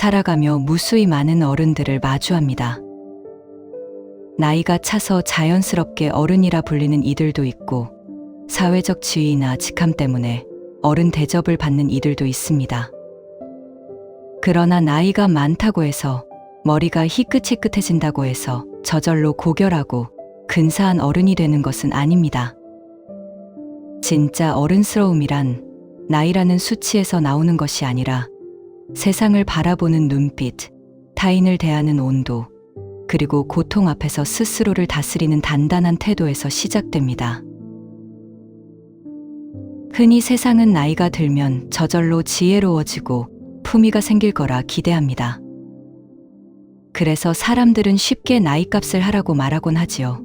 살아가며 무수히 많은 어른들을 마주합니다. 나이가 차서 자연스럽게 어른이라 불리는 이들도 있고, 사회적 지위나 직함 때문에 어른 대접을 받는 이들도 있습니다. 그러나 나이가 많다고 해서 머리가 희끗희끗해진다고 해서 저절로 고결하고 근사한 어른이 되는 것은 아닙니다. 진짜 어른스러움이란 나이라는 수치에서 나오는 것이 아니라 세상을 바라보는 눈빛, 타인을 대하는 온도, 그리고 고통 앞에서 스스로를 다스리는 단단한 태도에서 시작됩니다. 흔히 세상은 나이가 들면 저절로 지혜로워지고 품위가 생길 거라 기대합니다. 그래서 사람들은 쉽게 나이값을 하라고 말하곤 하지요.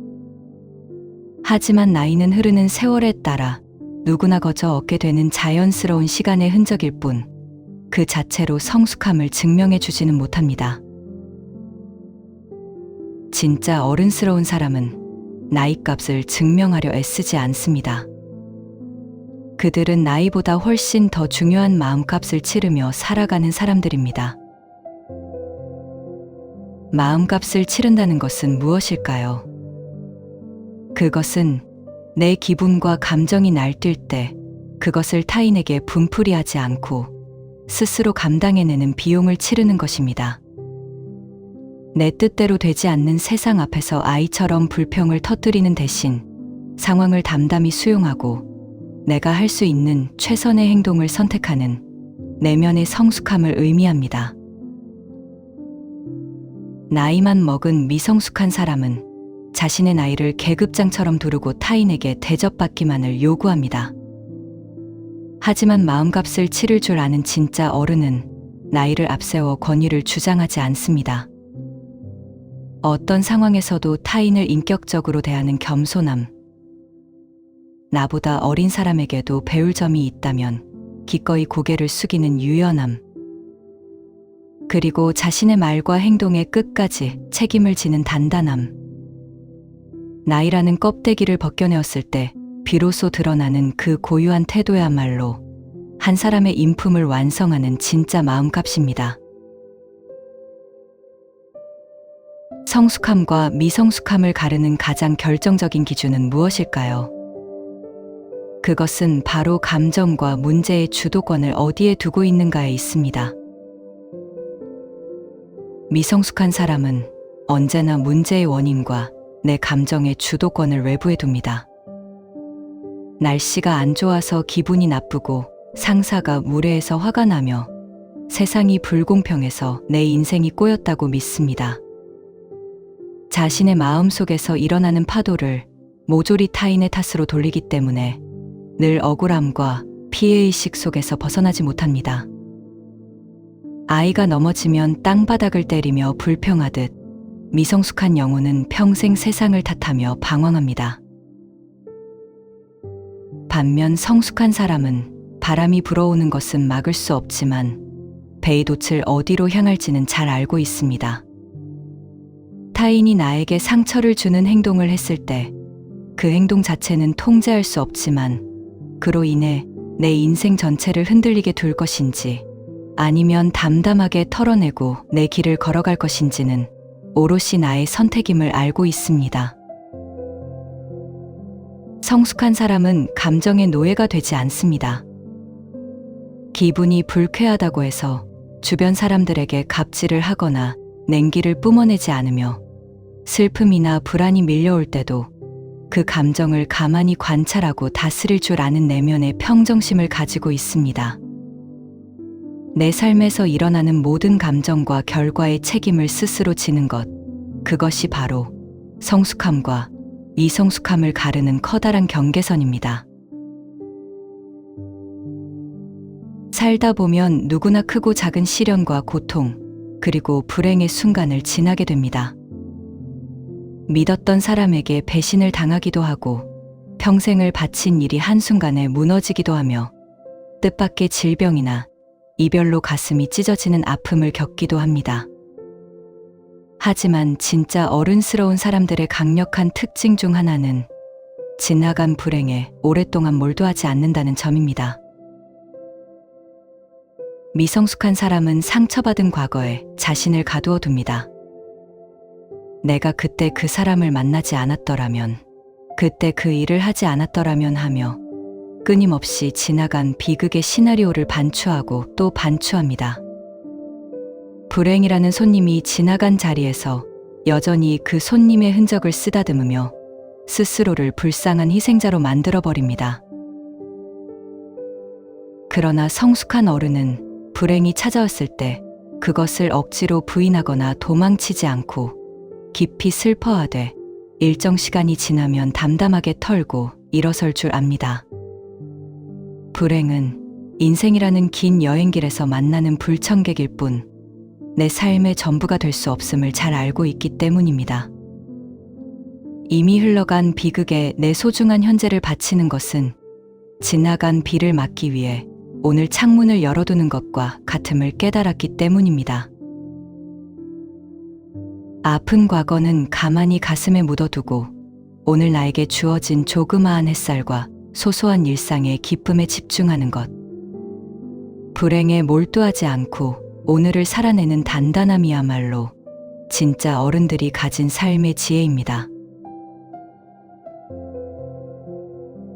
하지만 나이는 흐르는 세월에 따라 누구나 거저 얻게 되는 자연스러운 시간의 흔적일 뿐, 그 자체로 성숙함을 증명해 주지는 못합니다. 진짜 어른스러운 사람은 나이값을 증명하려 애쓰지 않습니다. 그들은 나이보다 훨씬 더 중요한 마음값을 치르며 살아가는 사람들입니다. 마음값을 치른다는 것은 무엇일까요? 그것은 내 기분과 감정이 날뛸 때 그것을 타인에게 분풀이하지 않고 스스로 감당해내는 비용을 치르는 것입니다. 내 뜻대로 되지 않는 세상 앞에서 아이처럼 불평을 터뜨리는 대신 상황을 담담히 수용하고 내가 할 수 있는 최선의 행동을 선택하는 내면의 성숙함을 의미합니다. 나이만 먹은 미성숙한 사람은 자신의 나이를 계급장처럼 두르고 타인에게 대접받기만을 요구합니다. 하지만 마음값을 치를 줄 아는 진짜 어른은 나이를 앞세워 권위를 주장하지 않습니다. 어떤 상황에서도 타인을 인격적으로 대하는 겸손함, 나보다 어린 사람에게도 배울 점이 있다면 기꺼이 고개를 숙이는 유연함, 그리고 자신의 말과 행동에 끝까지 책임을 지는 단단함. 나이라는 껍데기를 벗겨내었을 때 비로소 드러나는 그 고유한 태도야말로 한 사람의 인품을 완성하는 진짜 마음값입니다. 성숙함과 미성숙함을 가르는 가장 결정적인 기준은 무엇일까요? 그것은 바로 감정과 문제의 주도권을 어디에 두고 있는가에 있습니다. 미성숙한 사람은 언제나 문제의 원인과 내 감정의 주도권을 외부에 둡니다. 날씨가 안 좋아서 기분이 나쁘고 상사가 무례해서 화가 나며 세상이 불공평해서 내 인생이 꼬였다고 믿습니다. 자신의 마음속에서 일어나는 파도를 모조리 타인의 탓으로 돌리기 때문에 늘 억울함과 피해의식 속에서 벗어나지 못합니다. 아이가 넘어지면 땅바닥을 때리며 불평하듯 미성숙한 영혼은 평생 세상을 탓하며 방황합니다. 반면 성숙한 사람은 바람이 불어오는 것은 막을 수 없지만 배의 돛을 어디로 향할지는 잘 알고 있습니다. 타인이 나에게 상처를 주는 행동을 했을 때 그 행동 자체는 통제할 수 없지만 그로 인해 내 인생 전체를 흔들리게 둘 것인지 아니면 담담하게 털어내고 내 길을 걸어갈 것인지는 오롯이 나의 선택임을 알고 있습니다. 성숙한 사람은 감정의 노예가 되지 않습니다. 기분이 불쾌하다고 해서 주변 사람들에게 갑질을 하거나 냉기를 뿜어내지 않으며 슬픔이나 불안이 밀려올 때도 그 감정을 가만히 관찰하고 다스릴 줄 아는 내면의 평정심을 가지고 있습니다. 내 삶에서 일어나는 모든 감정과 결과의 책임을 스스로 지는 것, 그것이 바로 성숙함과 미성숙함을 가르는 커다란 경계선입니다. 살다 보면 누구나 크고 작은 시련과 고통, 그리고 불행의 순간을 지나게 됩니다. 믿었던 사람에게 배신을 당하기도 하고 평생을 바친 일이 한순간에 무너지기도 하며 뜻밖의 질병이나 이별로 가슴이 찢어지는 아픔을 겪기도 합니다. 하지만 진짜 어른스러운 사람들의 강력한 특징 중 하나는 지나간 불행에 오랫동안 몰두하지 않는다는 점입니다. 미성숙한 사람은 상처받은 과거에 자신을 가두어 둡니다. 내가 그때 그 사람을 만나지 않았더라면, 그때 그 일을 하지 않았더라면 하며 끊임없이 지나간 비극의 시나리오를 반추하고 또 반추합니다. 불행이라는 손님이 지나간 자리에서 여전히 그 손님의 흔적을 쓰다듬으며 스스로를 불쌍한 희생자로 만들어버립니다. 그러나 성숙한 어른은 불행이 찾아왔을 때 그것을 억지로 부인하거나 도망치지 않고 깊이 슬퍼하되 일정 시간이 지나면 담담하게 털고 일어설 줄 압니다. 불행은 인생이라는 긴 여행길에서 만나는 불청객일 뿐 내 삶의 전부가 될 수 없음을 잘 알고 있기 때문입니다. 이미 흘러간 비극에 내 소중한 현재를 바치는 것은 지나간 비를 막기 위해 오늘 창문을 열어두는 것과 같음을 깨달았기 때문입니다. 아픈 과거는 가만히 가슴에 묻어두고 오늘 나에게 주어진 조그마한 햇살과 소소한 일상의 기쁨에 집중하는 것. 불행에 몰두하지 않고 오늘을 살아내는 단단함이야말로 진짜 어른들이 가진 삶의 지혜입니다.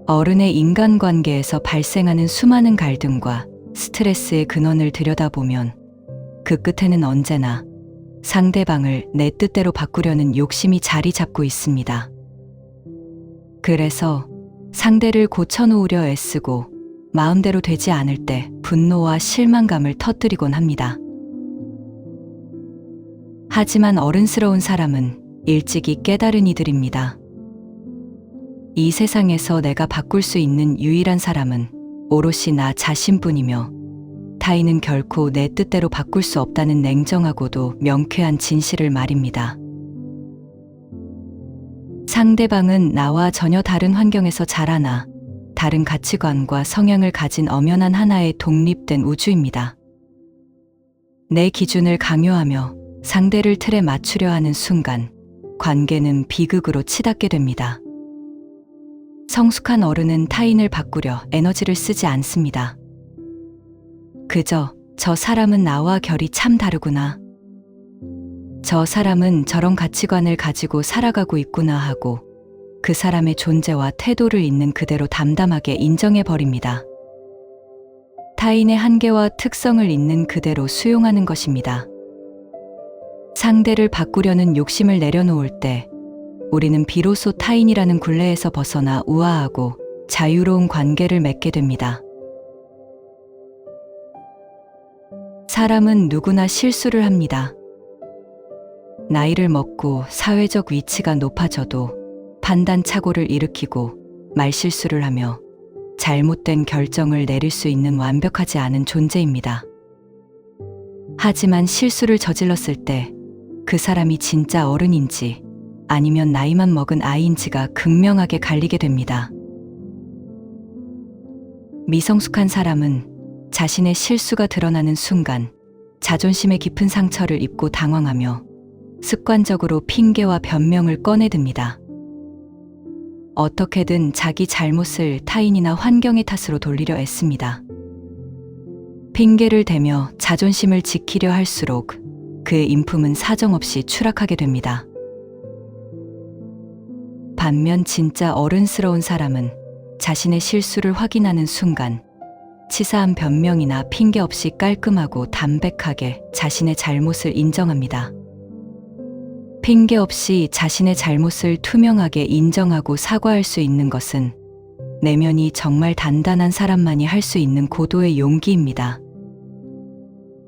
어른의 인간관계에서 발생하는 수많은 갈등과 스트레스의 근원을 들여다보면 그 끝에는 언제나 상대방을 내 뜻대로 바꾸려는 욕심이 자리 잡고 있습니다. 그래서 상대를 고쳐놓으려 애쓰고 마음대로 되지 않을 때 분노와 실망감을 터뜨리곤 합니다. 하지만 어른스러운 사람은 일찍이 깨달은 이들입니다. 이 세상에서 내가 바꿀 수 있는 유일한 사람은 오롯이 나 자신뿐이며 타인은 결코 내 뜻대로 바꿀 수 없다는 냉정하고도 명쾌한 진실을 말입니다. 상대방은 나와 전혀 다른 환경에서 자라나 다른 가치관과 성향을 가진 엄연한 하나의 독립된 우주입니다. 내 기준을 강요하며 상대를 틀에 맞추려 하는 순간 관계는 비극으로 치닫게 됩니다. 성숙한 어른은 타인을 바꾸려 에너지를 쓰지 않습니다. 그저 저 사람은 나와 결이 참 다르구나. 저 사람은 저런 가치관을 가지고 살아가고 있구나 하고 그 사람의 존재와 태도를 있는 그대로 담담하게 인정해버립니다. 타인의 한계와 특성을 있는 그대로 수용하는 것입니다. 상대를 바꾸려는 욕심을 내려놓을 때 우리는 비로소 타인이라는 굴레에서 벗어나 우아하고 자유로운 관계를 맺게 됩니다. 사람은 누구나 실수를 합니다. 나이를 먹고 사회적 위치가 높아져도 판단착오를 일으키고 말실수를 하며 잘못된 결정을 내릴 수 있는 완벽하지 않은 존재입니다. 하지만 실수를 저질렀을 때 그 사람이 진짜 어른인지 아니면 나이만 먹은 아이인지가 극명하게 갈리게 됩니다. 미성숙한 사람은 자신의 실수가 드러나는 순간 자존심의 깊은 상처를 입고 당황하며 습관적으로 핑계와 변명을 꺼내듭니다. 어떻게든 자기 잘못을 타인이나 환경의 탓으로 돌리려 애씁니다. 핑계를 대며 자존심을 지키려 할수록 그의 인품은 사정없이 추락하게 됩니다. 반면 진짜 어른스러운 사람은 자신의 실수를 확인하는 순간 치사한 변명이나 핑계 없이 깔끔하고 담백하게 자신의 잘못을 인정합니다. 핑계 없이 자신의 잘못을 투명하게 인정하고 사과할 수 있는 것은 내면이 정말 단단한 사람만이 할 수 있는 고도의 용기입니다.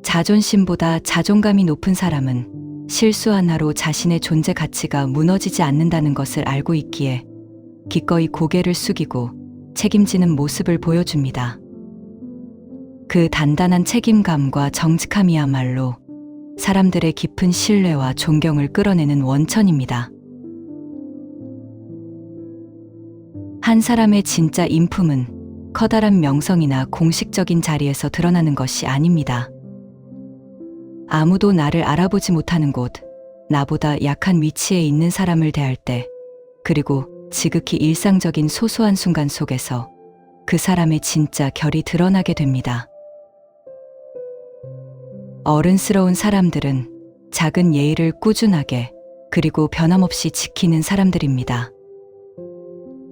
자존심보다 자존감이 높은 사람은 실수 하나로 자신의 존재 가치가 무너지지 않는다는 것을 알고 있기에 기꺼이 고개를 숙이고 책임지는 모습을 보여줍니다. 그 단단한 책임감과 정직함이야말로 사람들의 깊은 신뢰와 존경을 끌어내는 원천입니다. 한 사람의 진짜 인품은 커다란 명성이나 공식적인 자리에서 드러나는 것이 아닙니다. 아무도 나를 알아보지 못하는 곳, 나보다 약한 위치에 있는 사람을 대할 때, 그리고 지극히 일상적인 소소한 순간 속에서 그 사람의 진짜 결이 드러나게 됩니다. 어른스러운 사람들은 작은 예의를 꾸준하게 그리고 변함없이 지키는 사람들입니다.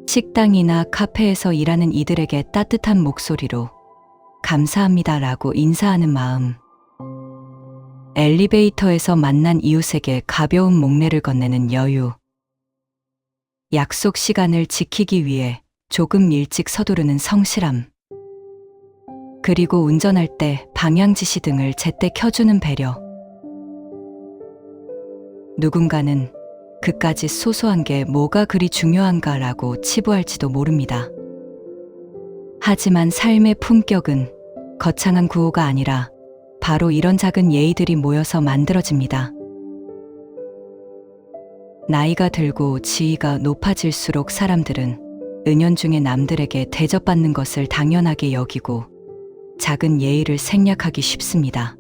식당이나 카페에서 일하는 이들에게 따뜻한 목소리로 감사합니다라고 인사하는 마음. 엘리베이터에서 만난 이웃에게 가벼운 목례를 건네는 여유. 약속 시간을 지키기 위해 조금 일찍 서두르는 성실함. 그리고 운전할 때 방향 지시 등을 제때 켜주는 배려. 누군가는 그까짓 소소한 게 뭐가 그리 중요한가라고 치부할지도 모릅니다. 하지만 삶의 품격은 거창한 구호가 아니라 바로 이런 작은 예의들이 모여서 만들어집니다. 나이가 들고 지위가 높아질수록 사람들은 은연중에 남들에게 대접받는 것을 당연하게 여기고 작은 예의를 생략하기 쉽습니다.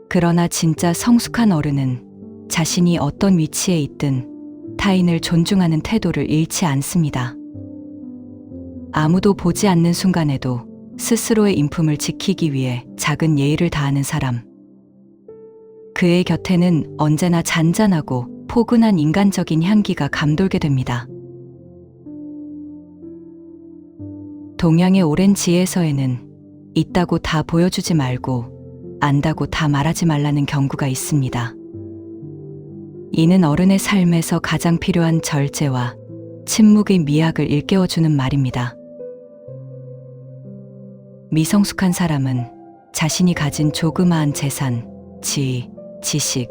그러나 진짜 성숙한 어른은 자신이 어떤 위치에 있든 타인을 존중하는 태도를 잃지 않습니다. 아무도 보지 않는 순간에도 스스로의 인품을 지키기 위해 작은 예의를 다하는 사람. 그의 곁에는 언제나 잔잔하고 포근한 인간적인 향기가 감돌게 됩니다. 동양의 오랜 지혜서에는 있다고 다 보여주지 말고 안다고 다 말하지 말라는 경고가 있습니다. 이는 어른의 삶에서 가장 필요한 절제와 침묵의 미학을 일깨워주는 말입니다. 미성숙한 사람은 자신이 가진 조그마한 재산, 지위, 지식,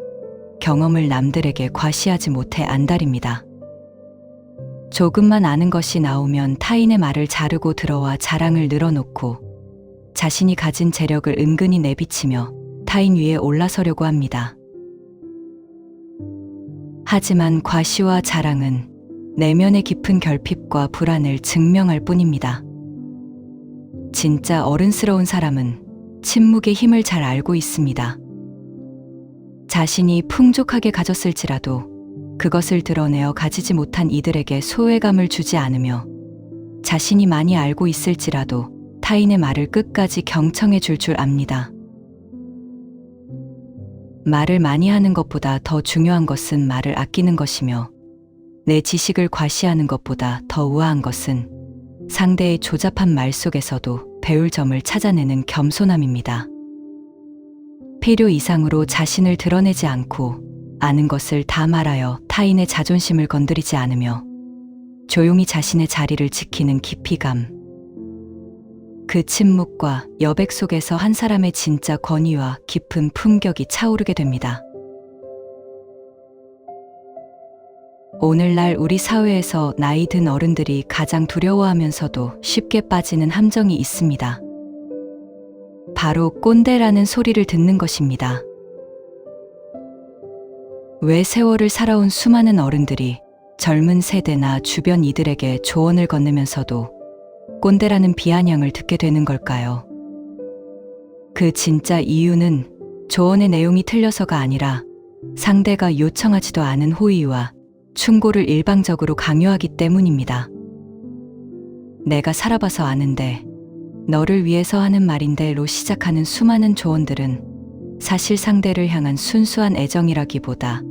경험을 남들에게 과시하지 못해 안달입니다. 조금만 아는 것이 나오면 타인의 말을 자르고 들어와 자랑을 늘어놓고 자신이 가진 재력을 은근히 내비치며 타인 위에 올라서려고 합니다. 하지만 과시와 자랑은 내면의 깊은 결핍과 불안을 증명할 뿐입니다. 진짜 어른스러운 사람은 침묵의 힘을 잘 알고 있습니다. 자신이 풍족하게 가졌을지라도 그것을 드러내어 가지지 못한 이들에게 소외감을 주지 않으며 자신이 많이 알고 있을지라도 타인의 말을 끝까지 경청해 줄 압니다. 말을 많이 하는 것보다 더 중요한 것은 말을 아끼는 것이며 내 지식을 과시하는 것보다 더 우아한 것은 상대의 조잡한 말 속에서도 배울 점을 찾아내는 겸손함입니다. 필요 이상으로 자신을 드러내지 않고 아는 것을 다 말하여 타인의 자존심을 건드리지 않으며 조용히 자신의 자리를 지키는 깊이감. 그 침묵과 여백 속에서 한 사람의 진짜 권위와 깊은 품격이 차오르게 됩니다. 오늘날 우리 사회에서 나이 든 어른들이 가장 두려워하면서도 쉽게 빠지는 함정이 있습니다. 바로 꼰대라는 소리를 듣는 것입니다. 왜 세월을 살아온 수많은 어른들이 젊은 세대나 주변 이들에게 조언을 건네면서도 꼰대라는 비아냥을 듣게 되는 걸까요? 그 진짜 이유는 조언의 내용이 틀려서가 아니라 상대가 요청하지도 않은 호의와 충고를 일방적으로 강요하기 때문입니다. 내가 살아봐서 아는데, 너를 위해서 하는 말인데로 시작하는 수많은 조언들은 사실 상대를 향한 순수한 애정이라기보다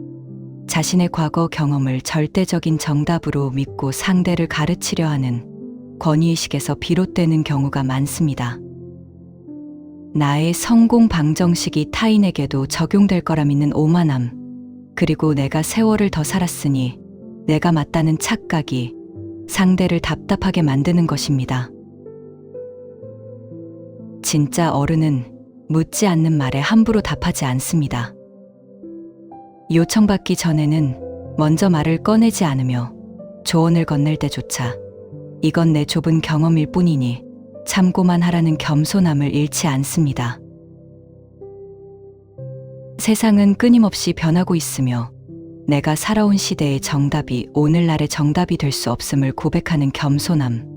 자신의 과거 경험을 절대적인 정답으로 믿고 상대를 가르치려 하는 권위의식에서 비롯되는 경우가 많습니다. 나의 성공 방정식이 타인에게도 적용될 거라 믿는 오만함, 그리고 내가 세월을 더 살았으니 내가 맞다는 착각이 상대를 답답하게 만드는 것입니다. 진짜 어른은 묻지 않는 말에 함부로 답하지 않습니다. 요청받기 전에는 먼저 말을 꺼내지 않으며 조언을 건넬 때조차 이건 내 좁은 경험일 뿐이니 참고만 하라는 겸손함을 잃지 않습니다. 세상은 끊임없이 변하고 있으며 내가 살아온 시대의 정답이 오늘날의 정답이 될 수 없음을 고백하는 겸손함.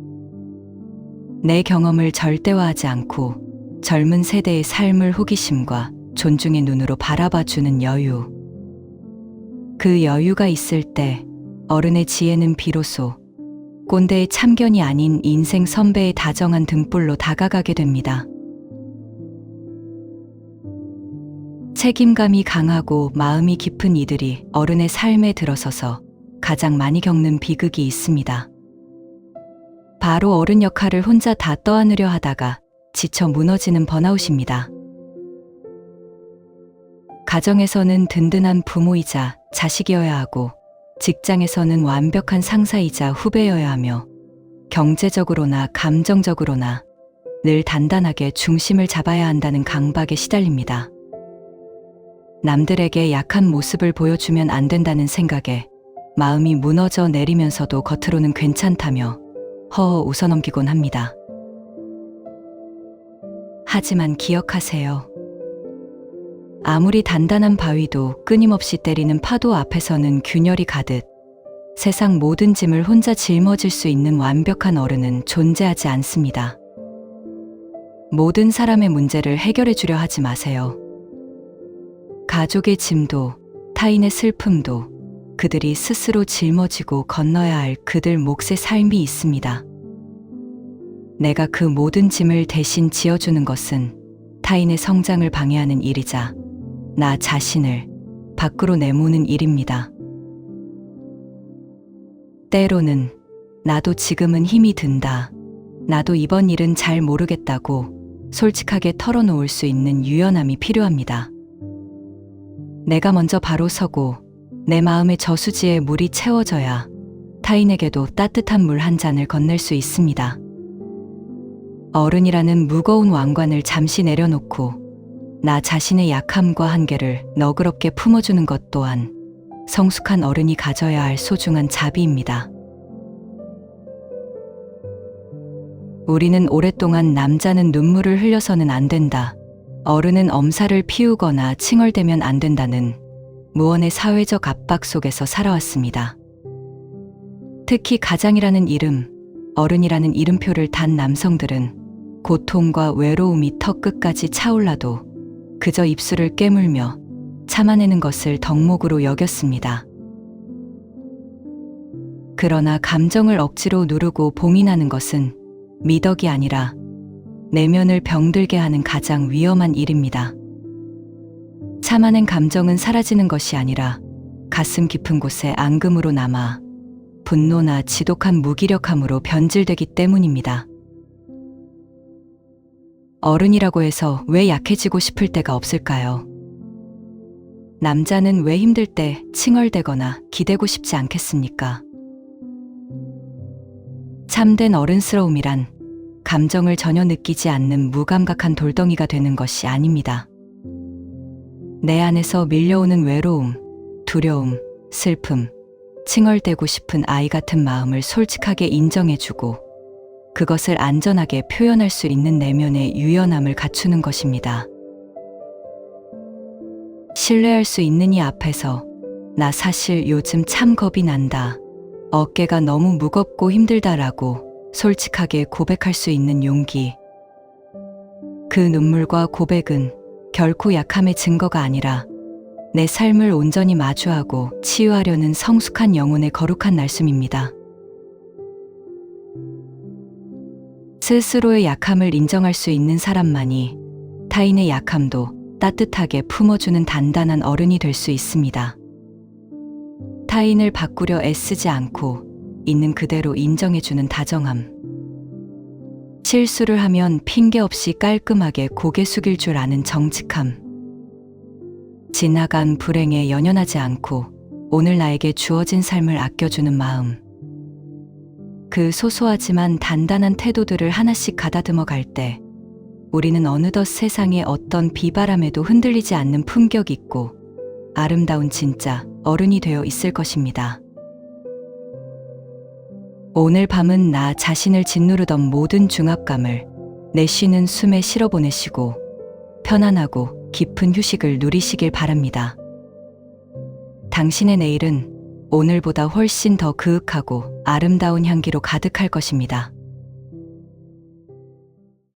내 경험을 절대화하지 않고 젊은 세대의 삶을 호기심과 존중의 눈으로 바라봐주는 여유. 그 여유가 있을 때 어른의 지혜는 비로소 꼰대의 참견이 아닌 인생 선배의 다정한 등불로 다가가게 됩니다. 책임감이 강하고 마음이 깊은 이들이 어른의 삶에 들어서서 가장 많이 겪는 비극이 있습니다. 바로 어른 역할을 혼자 다 떠안으려 하다가 지쳐 무너지는 번아웃입니다. 가정에서는 든든한 부모이자 자식이어야 하고, 직장에서는 완벽한 상사이자 후배여야 하며, 경제적으로나 감정적으로나 늘 단단하게 중심을 잡아야 한다는 강박에 시달립니다. 남들에게 약한 모습을 보여주면 안 된다는 생각에 마음이 무너져 내리면서도 겉으로는 괜찮다며 허허 웃어넘기곤 합니다. 하지만 기억하세요. 아무리 단단한 바위도 끊임없이 때리는 파도 앞에서는 균열이 가듯 세상 모든 짐을 혼자 짊어질 수 있는 완벽한 어른은 존재하지 않습니다. 모든 사람의 문제를 해결해 주려 하지 마세요. 가족의 짐도 타인의 슬픔도 그들이 스스로 짊어지고 건너야 할 그들 몫의 삶이 있습니다. 내가 그 모든 짐을 대신 지어주는 것은 타인의 성장을 방해하는 일이자 나 자신을 밖으로 내모는 일입니다. 때로는 나도 지금은 힘이 든다, 나도 이번 일은 잘 모르겠다고 솔직하게 털어놓을 수 있는 유연함이 필요합니다. 내가 먼저 바로 서고 내 마음의 저수지에 물이 채워져야 타인에게도 따뜻한 물 한 잔을 건넬 수 있습니다. 어른이라는 무거운 왕관을 잠시 내려놓고 나 자신의 약함과 한계를 너그럽게 품어주는 것 또한 성숙한 어른이 가져야 할 소중한 자비입니다. 우리는 오랫동안 남자는 눈물을 흘려서는 안 된다, 어른은 엄살을 피우거나 칭얼대면 안 된다는 무언의 사회적 압박 속에서 살아왔습니다. 특히 가장이라는 이름, 어른이라는 이름표를 단 남성들은 고통과 외로움이 턱끝까지 차올라도 그저 입술을 깨물며 참아내는 것을 덕목으로 여겼습니다. 그러나 감정을 억지로 누르고 봉인하는 것은 미덕이 아니라 내면을 병들게 하는 가장 위험한 일입니다. 참아낸 감정은 사라지는 것이 아니라 가슴 깊은 곳에 앙금으로 남아 분노나 지독한 무기력함으로 변질되기 때문입니다. 어른이라고 해서 왜 약해지고 싶을 때가 없을까요? 남자는 왜 힘들 때 칭얼대거나 기대고 싶지 않겠습니까? 참된 어른스러움이란 감정을 전혀 느끼지 않는 무감각한 돌덩이가 되는 것이 아닙니다. 내 안에서 밀려오는 외로움, 두려움, 슬픔, 칭얼대고 싶은 아이 같은 마음을 솔직하게 인정해주고 그것을 안전하게 표현할 수 있는 내면의 유연함을 갖추는 것입니다. 신뢰할 수 있는 이 앞에서 나 사실 요즘 참 겁이 난다, 어깨가 너무 무겁고 힘들다라고 솔직하게 고백할 수 있는 용기. 그 눈물과 고백은 결코 약함의 증거가 아니라 내 삶을 온전히 마주하고 치유하려는 성숙한 영혼의 거룩한 날숨입니다. 스스로의 약함을 인정할 수 있는 사람만이 타인의 약함도 따뜻하게 품어주는 단단한 어른이 될 수 있습니다. 타인을 바꾸려 애쓰지 않고 있는 그대로 인정해주는 다정함. 실수를 하면 핑계 없이 깔끔하게 고개 숙일 줄 아는 정직함. 지나간 불행에 연연하지 않고 오늘 나에게 주어진 삶을 아껴주는 마음. 그 소소하지만 단단한 태도들을 하나씩 가다듬어 갈 때 우리는 어느덧 세상의 어떤 비바람에도 흔들리지 않는 품격 있고 아름다운 진짜 어른이 되어 있을 것입니다. 오늘 밤은 나 자신을 짓누르던 모든 중압감을 내쉬는 숨에 실어보내시고 편안하고 깊은 휴식을 누리시길 바랍니다. 당신의 내일은 오늘보다 훨씬 더 그윽하고 아름다운 향기로 가득할 것입니다.